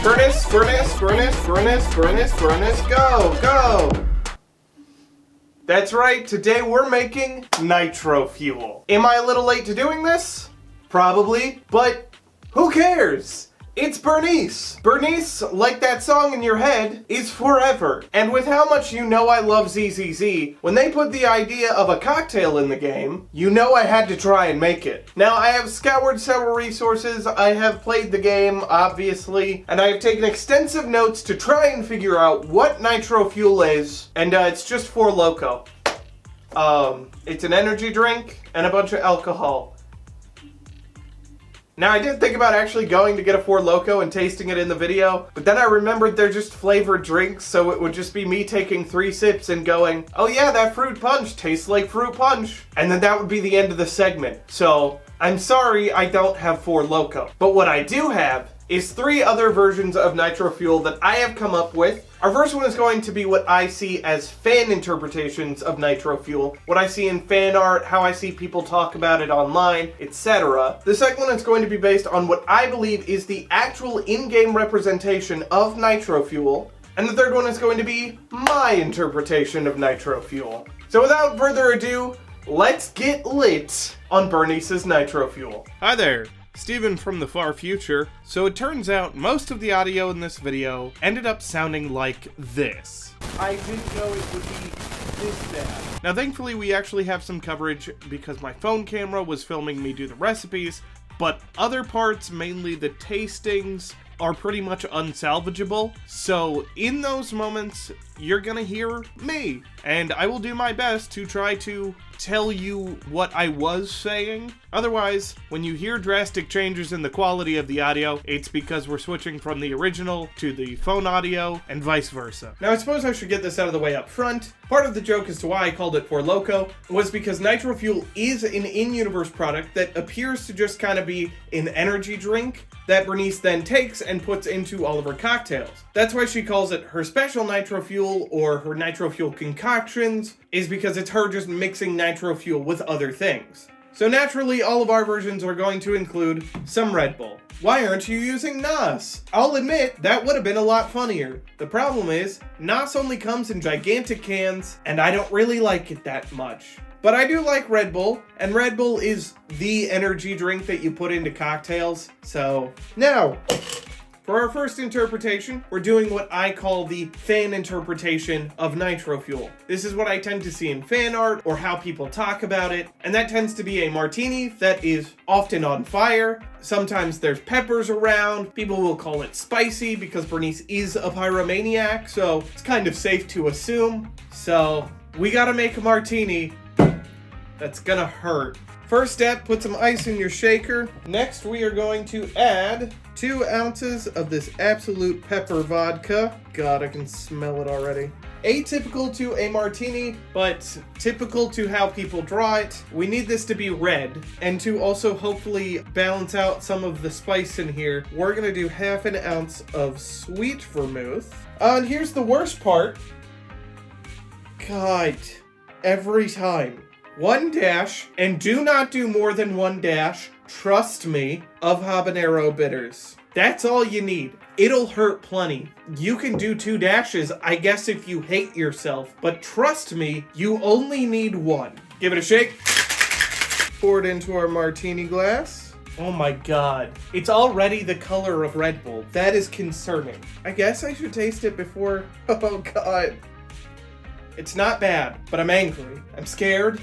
Furnace, furnace, furnace, furnace, furnace, furnace, go! That's right, today we're making Nitro Fuel. Am I a little late to doing this? Probably, but who cares? It's Bernice. Bernice, like that song in your head, is forever. And with how much you know I love ZZZ, when they put the idea of a cocktail in the game, you know I had to try and make it. Now, I have scoured several resources, I have played the game, obviously, and I have taken extensive notes to try and figure out what Nitro Fuel is, and it's just Four Loko. It's an energy drink and a bunch of alcohol. Now, I did think about actually going to get a Four Loko and tasting it in the video, but then I remembered they're just flavored drinks, so it would just be me taking 3 sips and going, oh yeah, that fruit punch tastes like fruit punch. And then that would be the end of the segment. So, I'm sorry I don't have Four Loko. But what I do have is 3 other versions of Nitro Fuel that I have come up with. Our first one is going to be what I see as fan interpretations of Nitro Fuel, what I see in fan art, how I see people talk about it online, etc. The second one is going to be based on what I believe is the actual in-game representation of Nitro Fuel, and the third one is going to be my interpretation of Nitro Fuel. So without further ado, let's get lit on Bernice's Nitro Fuel. Hi there. Steven from the far future. So it turns out most of the audio in this video ended up sounding like this. I didn't know it would be this bad. Now thankfully we actually have some coverage because my phone camera was filming me do the recipes, but other parts, mainly the tastings, are pretty much unsalvageable. So in those moments, you're gonna hear me. And I will do my best to try to tell you what I was saying. Otherwise, when you hear drastic changes in the quality of the audio, it's because we're switching from the original to the phone audio and vice versa. Now I suppose I should get this out of the way up front. Part of the joke as to why I called it Four Loko was because Nitro Fuel is an in-universe product that appears to just kind of be an energy drink that Bernice then takes and puts into all of her cocktails. That's why she calls it her special Nitro Fuel or her Nitro Fuel concoctions, is because it's her just mixing Nitro Fuel with other things. So naturally, all of our versions are going to include some Red Bull. Why aren't you using NOS? I'll admit, that would have been a lot funnier. The problem is, NOS only comes in gigantic cans, and I don't really like it that much. But I do like Red Bull, and Red Bull is the energy drink that you put into cocktails, so... Now, for our first interpretation, we're doing what I call the fan interpretation of Nitro Fuel. This is what I tend to see in fan art, or how people talk about it, and that tends to be a martini that is often on fire. Sometimes there's peppers around. People will call it spicy because Bernice is a pyromaniac, so it's kind of safe to assume. So, we gotta make a martini that's gonna hurt. First step, put some ice in your shaker. Next, we are going to add 2 ounces of this Absolut Peppar vodka. God, I can smell it already. Atypical to a martini, but typical to how people draw it. We need this to be red, and to also hopefully balance out some of the spice in here, we're gonna do 1/2 ounce of sweet vermouth. And here's the worst part. God, every time. 1 dash, and do not do more than 1 dash, trust me, of Habanero Bitters. That's all you need. It'll hurt plenty. You can do 2 dashes, I guess, if you hate yourself, but trust me, you only need 1. Give it a shake. Pour it into our martini glass. Oh my god. It's already the color of Red Bull. That is concerning. I guess I should taste it before... Oh god. It's not bad, but I'm angry. I'm scared.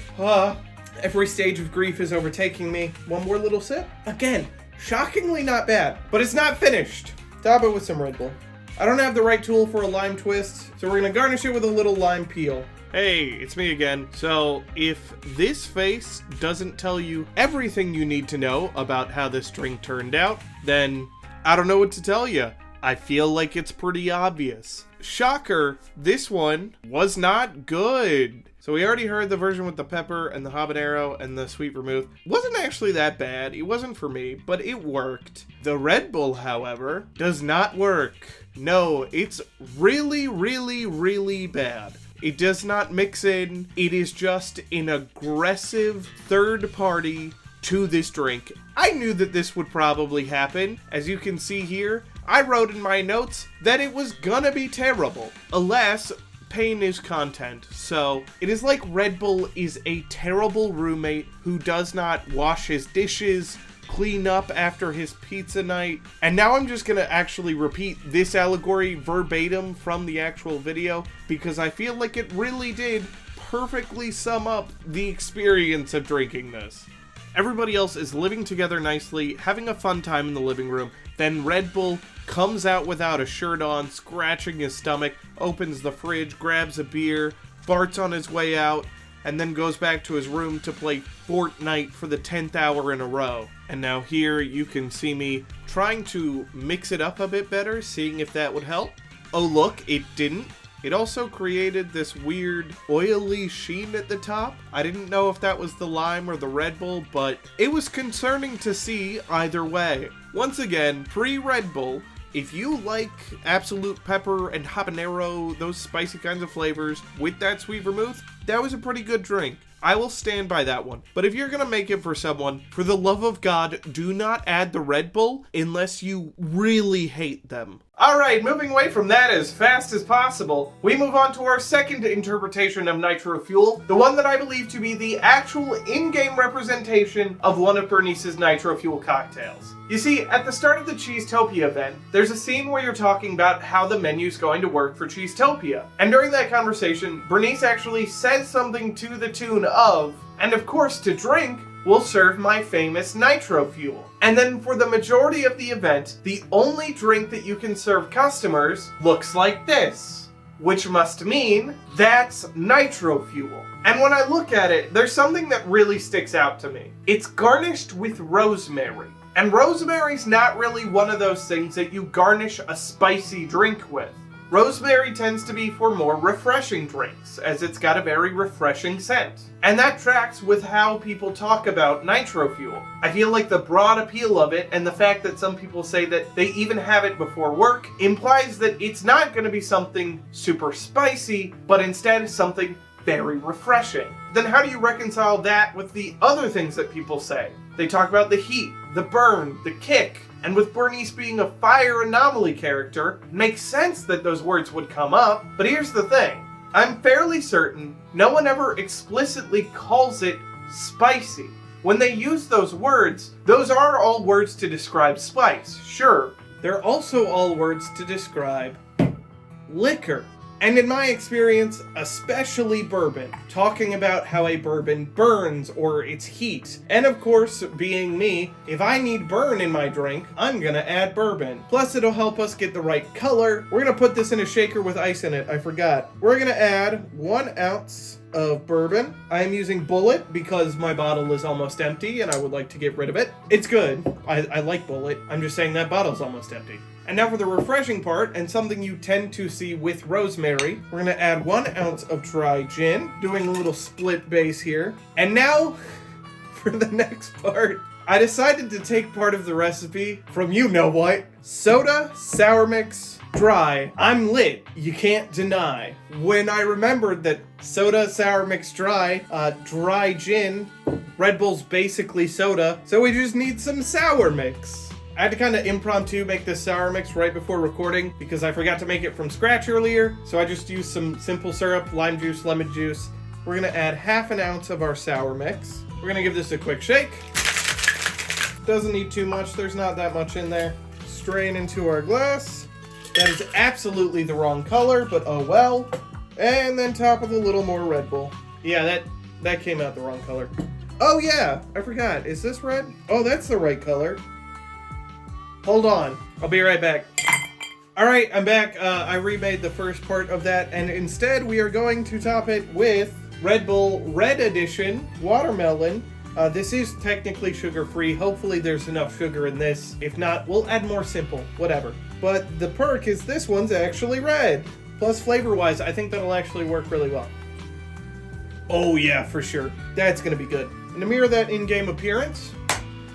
Every stage of grief is overtaking me. 1 more little sip. Again, shockingly not bad, but it's not finished. Top it with some Red Bull. I don't have the right tool for a lime twist, so we're gonna garnish it with a little lime peel. Hey, it's me again. So, if this face doesn't tell you everything you need to know about how this drink turned out, then I don't know what to tell you. I feel like it's pretty obvious. Shocker, this one was not good. So we already heard the version with the pepper and the habanero and the sweet vermouth. It wasn't actually that bad. It wasn't for me, but it worked. The Red Bull, however, does not work. No, it's really, really, really bad. It does not mix in. It is just an aggressive third party to this drink. I knew that this would probably happen. As you can see here, I wrote in my notes that it was gonna be terrible. Alas, pain is content. So it is like Red Bull is a terrible roommate who does not wash his dishes, clean up after his pizza night. And now I'm just gonna actually repeat this allegory verbatim from the actual video because I feel like it really did perfectly sum up the experience of drinking this. Everybody else is living together nicely, having a fun time in the living room. Then Red Bull comes out without a shirt on, scratching his stomach, opens the fridge, grabs a beer, farts on his way out, and then goes back to his room to play Fortnite for the 10th hour in a row. And now here you can see me trying to mix it up a bit better, seeing if that would help. Oh look, it didn't. It also created this weird oily sheen at the top. I didn't know if that was the lime or the Red Bull, but it was concerning to see either way. Once again, pre-Red Bull, if you like Absolut Pepper and Habanero, those spicy kinds of flavors, with that sweet vermouth, that was a pretty good drink. I will stand by that one. But if you're gonna make it for someone, for the love of God, do not add the Red Bull unless you really hate them. Alright, moving away from that as fast as possible, we move on to our second interpretation of Nitro Fuel, the one that I believe to be the actual in-game representation of one of Bernice's Nitro Fuel cocktails. You see, at the start of the Cheesetopia event, there's a scene where you're talking about how the menu's going to work for Cheesetopia. And during that conversation, Bernice actually says something to the tune of, and of course to drink, we'll serve my famous Nitro Fuel. And then for the majority of the event, the only drink that you can serve customers looks like this, which must mean that's Nitro Fuel. And when I look at it, there's something that really sticks out to me. It's garnished with rosemary. And rosemary's not really one of those things that you garnish a spicy drink with. Rosemary tends to be for more refreshing drinks, as it's got a very refreshing scent. And that tracks with how people talk about Nitro Fuel. I feel like the broad appeal of it, and the fact that some people say that they even have it before work, implies that it's not going to be something super spicy, but instead something very refreshing. Then how do you reconcile that with the other things that people say? They talk about the heat, the burn, the kick, and with Bernice being a fire anomaly character, it makes sense that those words would come up. But here's the thing. I'm fairly certain no one ever explicitly calls it spicy. When they use those words, those are all words to describe spice, sure. They're also all words to describe liquor. And in my experience, especially bourbon, talking about how a bourbon burns or its heat. And of course, being me, if I need burn in my drink, I'm gonna add bourbon. Plus it'll help us get the right color. We're gonna put this in a shaker with ice in it, I forgot. We're gonna add 1 ounce of bourbon. I am using Bullet because my bottle is almost empty and I would like to get rid of it. It's good. I like Bullet. I'm just saying that bottle's almost empty. And now for the refreshing part, and something you tend to see with rosemary, we're gonna add 1 ounce of dry gin, doing a little split base here. And now, for the next part, I decided to take part of the recipe from you know what. Soda, sour mix, dry. I'm lit, you can't deny. When I remembered that soda, sour mix, dry, dry gin, Red Bull's basically soda, so we just need some sour mix. I had to kind of impromptu make this sour mix right before recording because I forgot to make it from scratch earlier. So I just used some simple syrup, lime juice, lemon juice. We're gonna add 1/2 ounce of our sour mix. We're gonna give this a quick shake. Doesn't need too much, there's not that much in there. Strain into our glass. That is absolutely the wrong color, but oh well. And then top with a little more Red Bull. Yeah, that came out the wrong color. Oh yeah, I forgot, is this red? Oh, that's the right color. Hold on, I'll be right back. Alright, I'm back. I remade the first part of that, and instead we are going to top it with Red Bull Red Edition Watermelon. This is technically sugar-free. Hopefully there's enough sugar in this. If not, we'll add more simple, whatever. But the perk is this one's actually red. Plus flavor-wise, I think that'll actually work really well. Oh yeah, for sure. That's gonna be good. And to mirror that in-game appearance,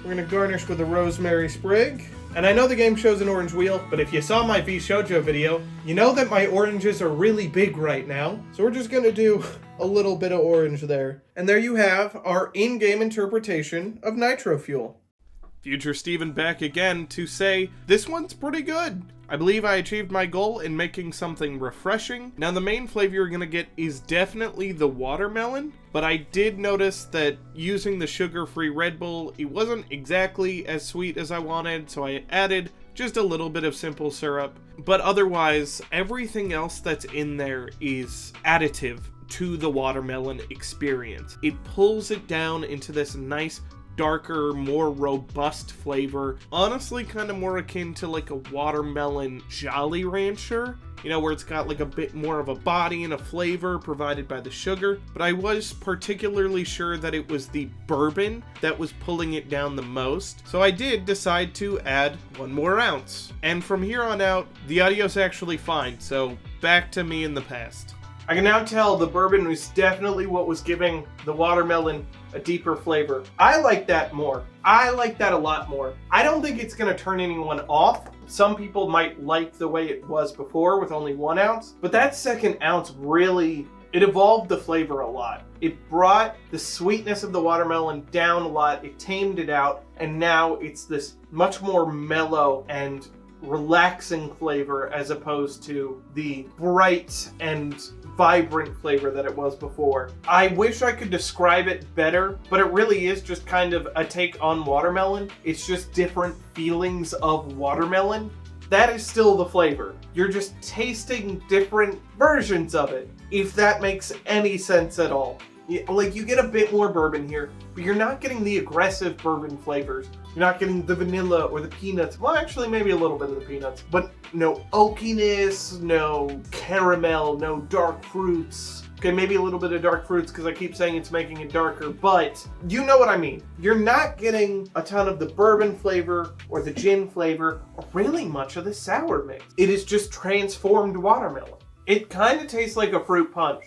we're gonna garnish with a rosemary sprig. And I know the game shows an orange wheel, but if you saw my V Shoujo video, you know that my oranges are really big right now. So we're just gonna do a little bit of orange there. And there you have our in-game interpretation of Nitro Fuel. Future Steven back again to say, this one's pretty good. I believe I achieved my goal in making something refreshing. Now the main flavor you're gonna get is definitely the watermelon, but I did notice that using the sugar-free Red Bull, it wasn't exactly as sweet as I wanted, so I added just a little bit of simple syrup. But otherwise, everything else that's in there is additive to the watermelon experience. It pulls it down into this nice, darker, more robust flavor. Honestly, kind of more akin to like a watermelon Jolly Rancher, you know, where it's got like a bit more of a body and a flavor provided by the sugar. But I was particularly sure that it was the bourbon that was pulling it down the most. So I did decide to add 1 more ounce. And from here on out, the audio's actually fine. So back to me in the past. I can now tell the bourbon was definitely what was giving the watermelon a deeper flavor. I like that more. I like that a lot more. I don't think it's gonna turn anyone off. Some people might like the way it was before with only 1 ounce, but that 2nd ounce really, it evolved the flavor a lot. It brought the sweetness of the watermelon down a lot, it tamed it out, and now it's this much more mellow and relaxing flavor as opposed to the bright and vibrant flavor that it was before. I wish I could describe it better, but it really is just kind of a take on watermelon. It's just different feelings of watermelon. That is still the flavor. You're just tasting different versions of it, if that makes any sense at all. Like, you get a bit more bourbon here, but you're not getting the aggressive bourbon flavors. You're not getting the vanilla or the peanuts. Well, actually, maybe a little bit of the peanuts, but no oakiness, no caramel, no dark fruits. Okay, maybe a little bit of dark fruits because I keep saying it's making it darker, but you know what I mean. You're not getting a ton of the bourbon flavor or the gin flavor or really much of the sour mix. It is just transformed watermelon. It kind of tastes like a fruit punch.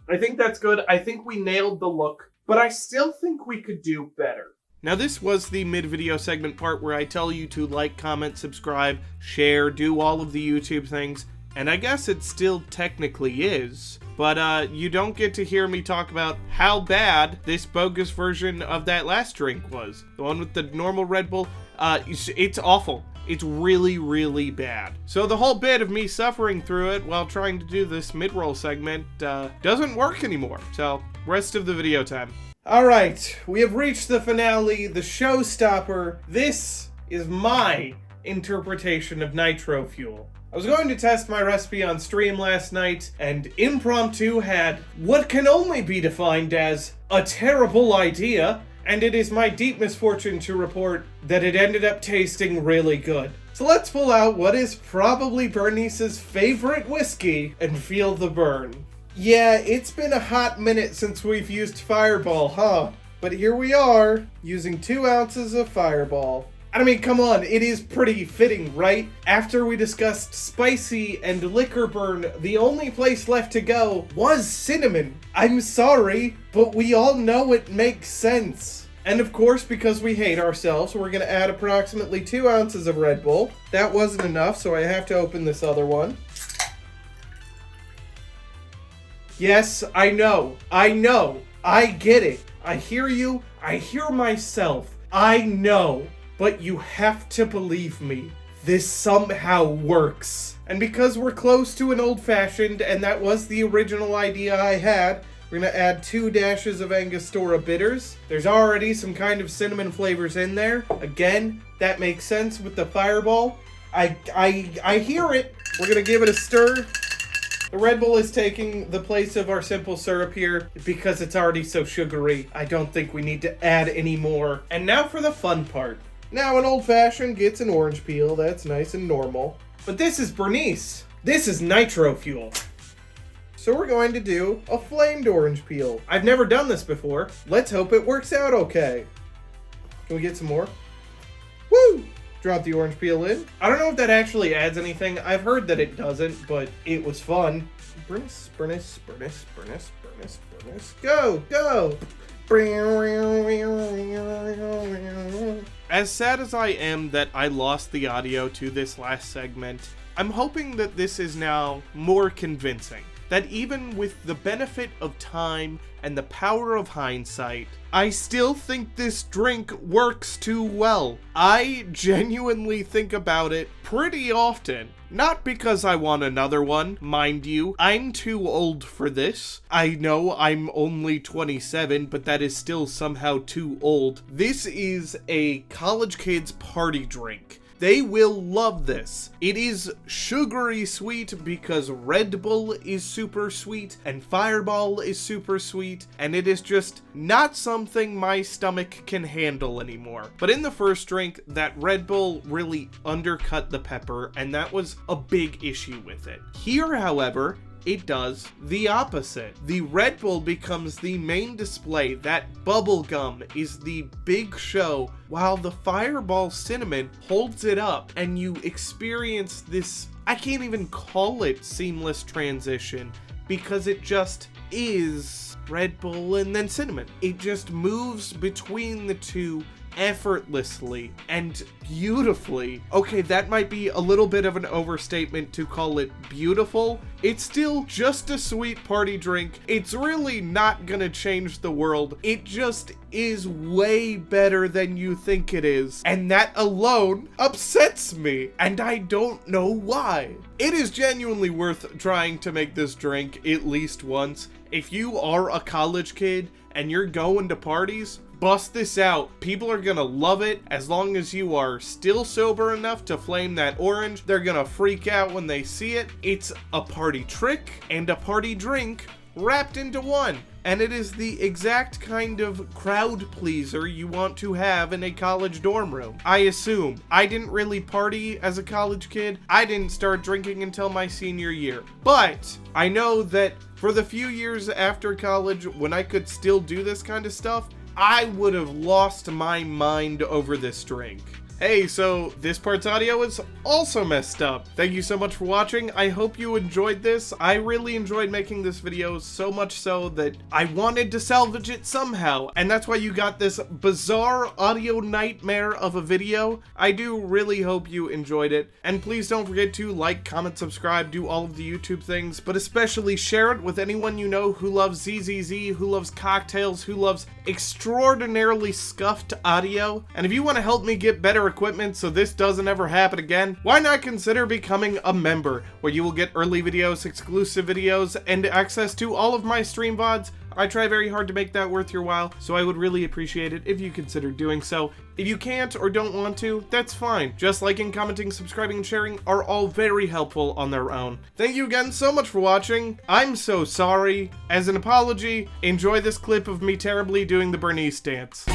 I think that's good. I think we nailed the look, but I still think we could do better. Now this was the mid-video segment part where I tell you to like, comment, subscribe, share, do all of the YouTube things, and I guess it still technically is, but you don't get to hear me talk about how bad this bogus version of that last drink was. The one with the normal Red Bull, it's awful. It's really, really bad. So the whole bit of me suffering through it while trying to do this mid-roll segment doesn't work anymore. So, rest of the video time. Alright, we have reached the finale, the showstopper. This is my interpretation of Nitro Fuel. I was going to test my recipe on stream last night, and impromptu had what can only be defined as a terrible idea, and it is my deep misfortune to report that it ended up tasting really good. So let's pull out what is probably Bernice's favorite whiskey and feel the burn. Yeah, it's been a hot minute since we've used Fireball, huh? But here we are, using 2 ounces of Fireball. I mean, come on, it is pretty fitting, right? After we discussed spicy and liquor burn, the only place left to go was cinnamon. I'm sorry, but we all know it makes sense. And of course, because we hate ourselves, we're gonna add approximately 2 ounces of Red Bull. That wasn't enough, so I have to open this other one. Yes, I know, I get it. I hear you, I hear myself, I know. But you have to believe me, this somehow works. And because we're close to an old-fashioned, and that was the original idea I had, we're gonna add 2 dashes of Angostura Bitters. There's already some kind of cinnamon flavors in there. Again, that makes sense with the Fireball. I hear it. We're gonna give it a stir. The Red Bull is taking the place of our simple syrup here because it's already so sugary. I don't think we need to add any more. And now for the fun part. Now an old-fashioned gets an orange peel, that's nice and normal. But this is Bernice. This is Nitro Fuel. So we're going to do a flamed orange peel. I've never done this before. Let's hope it works out okay. Can we get some more? Woo! Drop the orange peel in. I don't know if that actually adds anything. I've heard that it doesn't, but it was fun. Bernice, Bernice, Bernice, Bernice, Bernice, Bernice. Go, go! As sad as I am that I lost the audio to this last segment, I'm hoping that this is now more convincing. that even with the benefit of time and the power of hindsight, I still think this drink works too well. I genuinely think about it pretty often. Not because I want another one, mind you. I'm too old for this. I know I'm only 27, but that is still somehow too old. This is a college kid's party drink. They will love this. It is sugary sweet because Red Bull is super sweet and Fireball is super sweet, and it is just not something my stomach can handle anymore. But in the first drink, that Red Bull really undercut the pepper, and that was a big issue with it. Here, however, it does the opposite. The Red Bull becomes the main display. That bubblegum is the big show, while the Fireball Cinnamon holds it up, and you experience this, I can't even call it seamless transition, because it just is Red Bull and then cinnamon. It just moves between the two effortlessly and beautifully. Okay, that might be a little bit of an overstatement to call it beautiful. It's still just a sweet party drink. It's really not gonna change the world. It just is way better than you think it is. And that alone upsets me, and I don't know why. It is genuinely worth trying to make this drink at least once. If you are a college kid and you're going to parties, bust this out. People are gonna love it. As long as you are still sober enough to flame that orange, they're gonna freak out when they see it. It's a party trick and a party drink wrapped into one. And it is the exact kind of crowd pleaser you want to have in a college dorm room. I assume. I didn't really party as a college kid. I didn't start drinking until my senior year. But I know that for the few years after college, when I could still do this kind of stuff, I would have lost my mind over this drink. Hey, so this part's audio is also messed up. Thank you so much for watching. I hope you enjoyed this. I really enjoyed making this video, so much so that I wanted to salvage it somehow. And that's why you got this bizarre audio nightmare of a video. I do really hope you enjoyed it. And please don't forget to like, comment, subscribe, do all of the YouTube things, but especially share it with anyone you know who loves ZZZ, who loves cocktails, who loves extraordinarily scuffed audio. And if you want to help me get better equipment so this doesn't ever happen again, why not consider becoming a member, where you will get early videos, exclusive videos, and access to all of my stream VODs. I try very hard to make that worth your while, so I would really appreciate it if you consider doing so. If you can't or don't want to, that's fine. Just liking, commenting, subscribing, and sharing are all very helpful on their own. Thank you again so much for watching. I'm so sorry. As an apology, enjoy this clip of me terribly doing the Bernice dance.